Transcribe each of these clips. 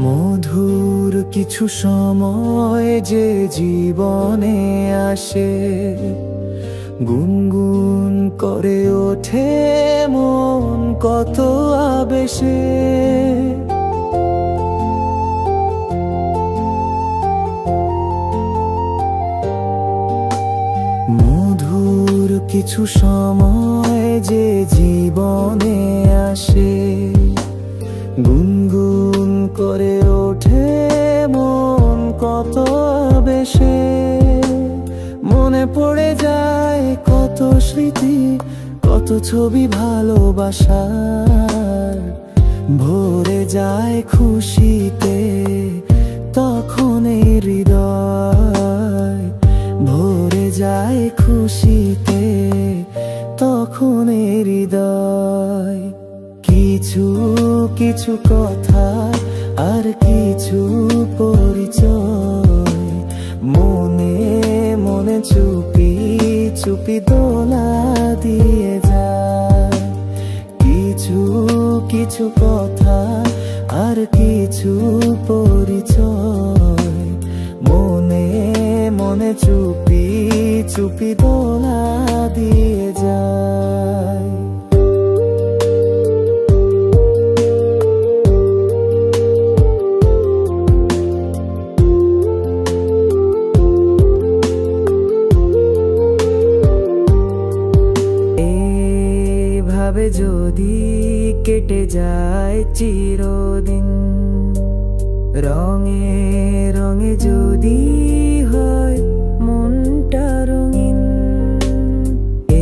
মধুর কিছু সময় যে জীবনে আসে, গুনগুন করে ওঠে মন কত আবেশে। মধুর কিছু সময় যে জীবনে আসে, গুনগুন করে ওঠে মন কত আবেশে। মনে পড়ে যায় কত স্মৃতি, কত ছবি ভালোবাসার। ভরে যায় খুশিতে তখন এই হৃদয়, ভরে যায় খুশিতে তখন এই হৃদয়। কিছু কিছু কথা আর কিছু পরিচয়, মনে মনে চুপি চুপি দোলা দিয়ে যায়। কিছু কিছু কথা আর কিছু পরিচয়, মনে মনে চুপি চুপি দোলা দিয়ে যায়। ভাবে যদি কেটে যায় চিরদিন, রঙে রঙে যদি হয় মনটা রঙিন।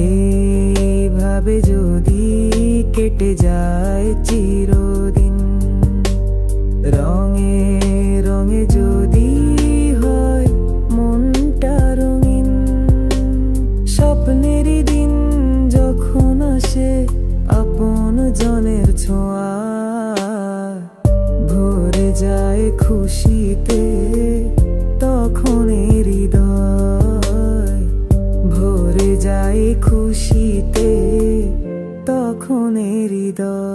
এইভাবে যদি কেটে যায় চিরদিন, রঙে রঙে যদি হয় মনটা রঙিন। স্বপ্নেরই দিন যখন আসে আপন জনের ছোঁয়া, ভরে যায় খুশিতে তখন হৃদয়, ভরে যায় খুশিতে তখন হৃদয়।